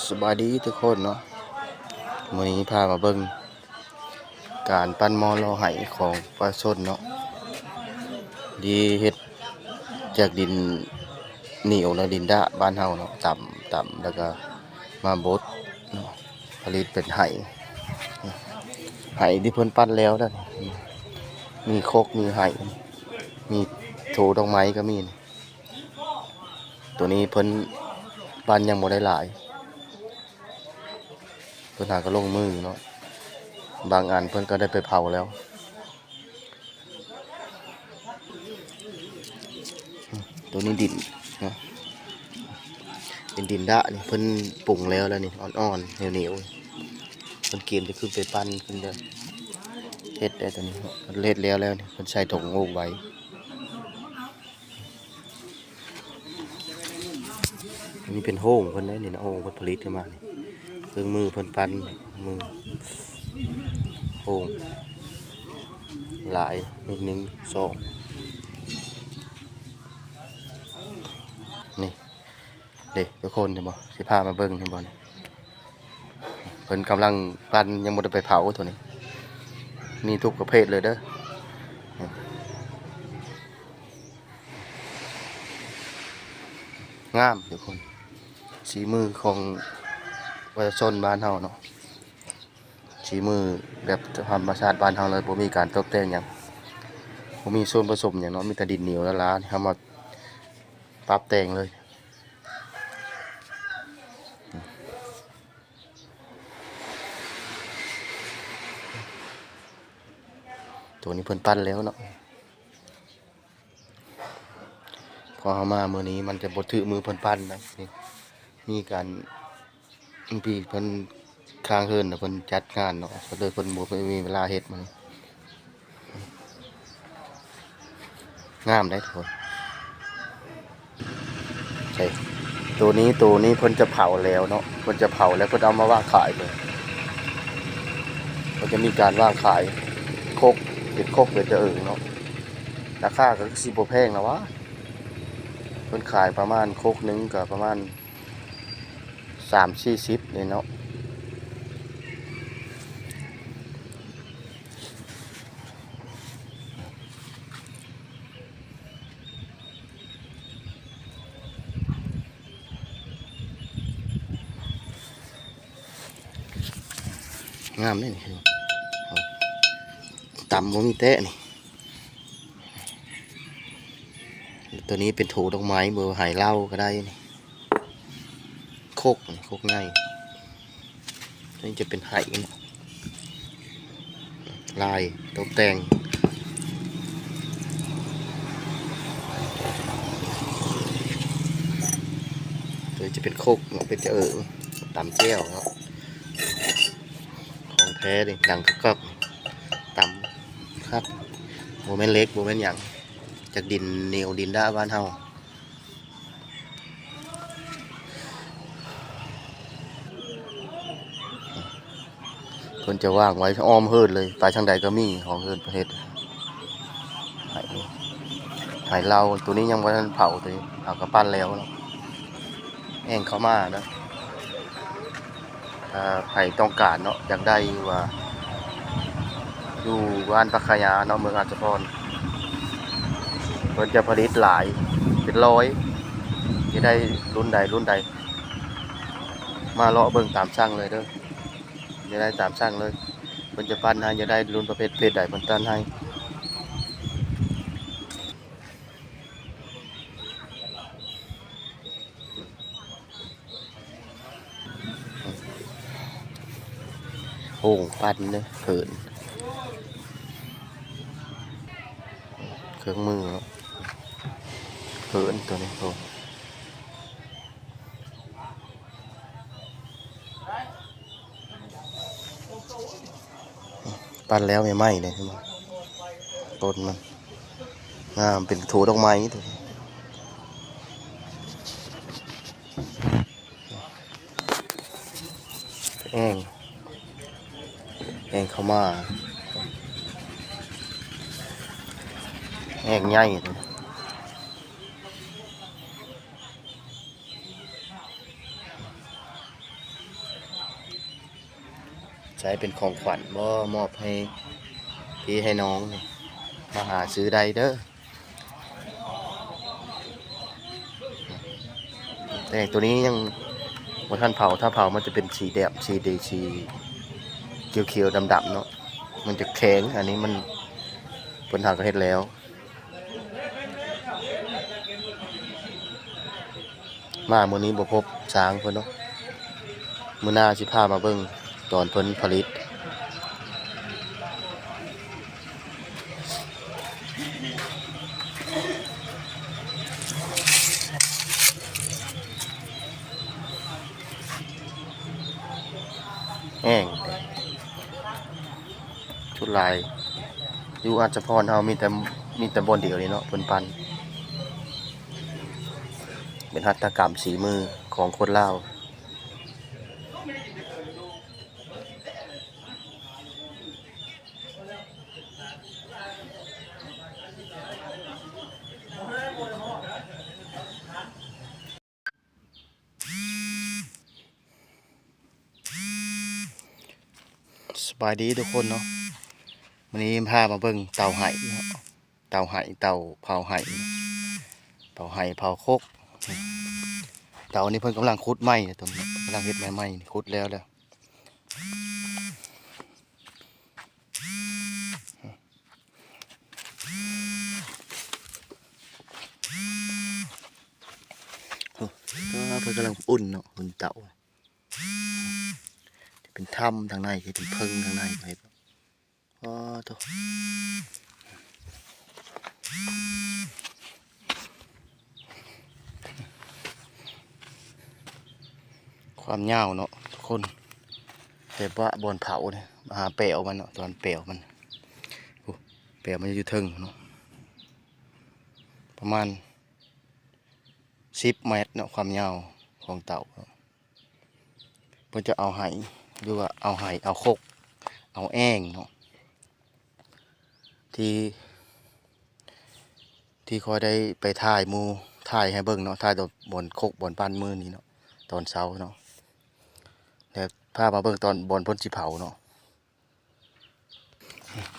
สบายดีทุกคนเนาะมื้อนี้พามาเบิ่งการปั้นหม้อรอไหของปลาช่อนเนาะดีเฮ็ดจากดินเหนียวและดินดะบ้านเฮาเนาะต่ำแล้วก็มาบดเนาะผลิตเป็นไหที่เพิ่นปั้นแล้วนั่นมีโคกมีไหมีโถดอกไม้ก็มีตัวนี้เพิ่นปั้นยังบ่ได้หลายเพิ่นหาก็ลงมือเนาะบางอันเพิ่นก็ได้ไปเผาแล้วตัวนี้ดินนะเป็นดินดะนี่เพิ่นปรุงแล้วนี่อ่อนๆเหนียวๆเพิ่นเกมจะขึ้นไปปั้นขึ้นเด้อเฮ็ดได้ตัวนี้เพิ่นเฮ็ดแล้วนี่เพิ่นใส่ถุงโอ่งไว้อันนี้เป็นโอ่งเพิ่นได้นี่นะโอ่งเพิ่นผลิตขึ้นมานี่เครื่องมือเพิ่นปั้นมือโอ่งหลายนิดนึงสองนี่เด็กทุกคนเห็นบ่สิพามาเบิ่งเห็นบ่นี่เพิ่นกำลังปั้นยังบ่ได้ไปเผาตัวนี้มีทุกประเภทเลยเด้องามทุกคนสีมือของประชาชนบ้านเฮาเนาะสีมือแบบธรรมชาติบ้านเฮาเลยบ่มีการตกแต่งหยังบ่มีส่วนผสมหยังเนาะมีแต่ดินเหนียวละลาที่เฮามาปรับแต่งเลยตัวนี้เพิ่นปั้นแล้วเนาะพอเฮามามื้อนี้มันจะบ่ถือมือเพิ่นปั้นนะนี่มีการพี่เพิ่นค้างคืนเพิ่นจัดงานเนาะก็เลยเพิ่นบ่มีเวลาเฮ็ดมันงามได้ทุกคนใช่ตัวนี้เพิ่นจะเผาแล้วเนาะเพิ่นจะเผาแล้วเพิ่นเอามาว่างขายเลยเพิ่นจะมีการว่างขายโคกเป็นโคกเป็นจะเนาะราคาก็สิบ่แพงนะวะเพิ่นขายประมาณโคกนึงก็ประมาณ3-40นี่เนาะงามนี่ต่ำบ่มีแตะนี่ตัวนี้เป็นโถดอกไม้เบอร์ไหเหล้าก็ได้นี่โคกง่ายนี่จะเป็นไหลายตกแต่งตัวจะเป็นโคกเป็นจะตำแก้วเนาะของแท้ดิดังก็ตำครับโมเมนต์เล็กโมเมนต์อย่างจากดินเหนียวดินด้าบ้านเฮาเพิ่นจะว่างไว้อ้อมเฮิดเลยไปทางใดก็มีของเฮิดประเทศไหเราตัวนี้ยังไม่ทันเผาตัวนี้เผากระปั้นแล้วแห้งเข้ามานะถ้าใครต้องการเนาะอยากได้ว่าอยู่บ้านปักขยาเนาะเมืองอาจจะพรเพิ่นจะผลิตหลายเป็นร้อยที่ได้รุ่นใดมาเลาะเบิ่งตามช่างเลยเด้อจะได้ตามช่างเลยเพิ่นจะปั้นให้จะได้รุ่นประเภทใดเพิ่นปั้นให้โอ่งปั้นเด้อเผินเครื่องมือเผินตัวนี้โอ้ปั้นแล้วไม่ไหม้เลยใช่ไหมต้นมันงามเป็นโถดอกไม้ตัวนี้แห้งเข้ามาแห้งใหญ่เลย ใช้เป็นของขวัญบ่มอบให้พี่ให้น้องนี่มาหาซื้อได้เด้อแต่ตัวนี้ยังบ่ทันเผาถ้าเผามันจะเป็นสีแดงสีดีสีเขียวๆดำๆเนาะมันจะแข็งอันนี้มันเพิ่นหาก็เฮ็ดแล้วมามื้อนี้บ่พบช้างเพิ่นเนาะมื้อหน้าสิพามาเบิ่งตอนเพิ่นผลิตแห้งชุดลายอยู่อาจจะพรเฮามีแต่บอนเดียวนี่เนาะเพิ่นปั้นเป็นหัตถกรรมสีมือของคนลาวสบายดีทุกคนเนาะวันนี้พามาเบิ่งเต่าไหเนาะเต่าไหเต่าเผาไหเผาไหเผาโคกเต่านี้เพิ่นกำลังขุดไม้ตรงนี้กำลังเฮ็ดไม้ขุดแล้วก็เพิ่นกำลังอุ่นเนาะอุ่นเต่าเป็นถ้ำทางในเป็นเพิงทางในไปอ๋อตัวความยาวเนาะทุกคนแต่ว่าบอนเผาเนี่ยหาเปลวมันเนาะตอนเปลวมันเปลวมันอยู่เทิงเนาะประมาณ10 เมตรเนาะความยาวของเต่าเพื่อจะเอาไหหรือว่าเอาไหเอาโคกเอาแอ่งเนาะที่คอยได้ไปถ่ายมูถ่ายให้เบิ่งเนาะถ่ายตัวบนโคกบนปั้นมือนี้เนาะตอนเช้าเนาะแล้วพามาเบิ่งตอนบนพ้นสิเผาเนาะ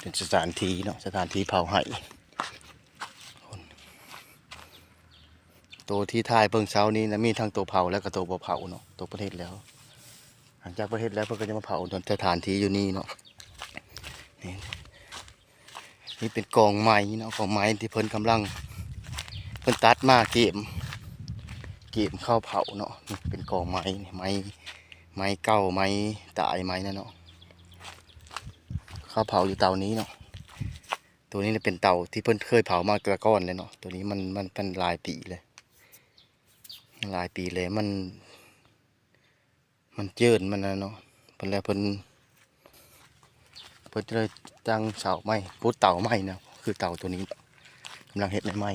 เป็นสถานที่เนาะสถานที่เผาไหตัวที่ถ่ายเบิ่งเช้านี้นะมีทั้งตัวเผาและก็ตัวบ่เผาเนาะตัวประเทศแล้วหลังจากประเทศแล้วเพิ่นก็จะมาเผาตอนสถานที่อยู่นี่เนาะนี่เป็นกองไม้เนาะกองไม้ที่เพิ่นกำลังเพิ่นตัดมาเก็บเข้าเผาเนาะนี่เป็นกองไม้ไม้เก่าไม้ตายไม้นั่นเนาะเข้าเผาอยู่เตานี้เนาะตัวนี้เป็นเตาที่เพิ่นเคยเผามาแต่ก้อนเลยเนาะตัวนี้มันเป็นหลายปีเลยมันเจิดมันนะเนาะเพิ่นแล้วเพิ่นจะเลยตั้งเสาไม้พุดเตาไม้นะคือเตาตัวนี้กำลังเฮ็ดไม้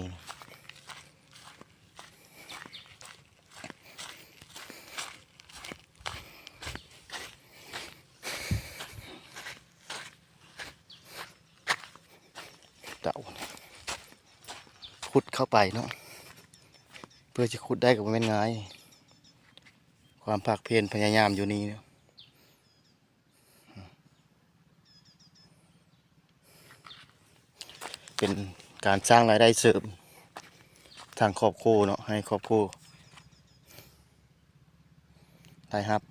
เตาขุดเข้าไปเนาะเพื่อจะขุดได้ก็บ่แม่นง่ายความภาคเพียรพยายามอยู่นี่เนาะเป็นการสร้างรายได้เสริมทางครอบครัวเนาะให้ครอบครัวได้ครับ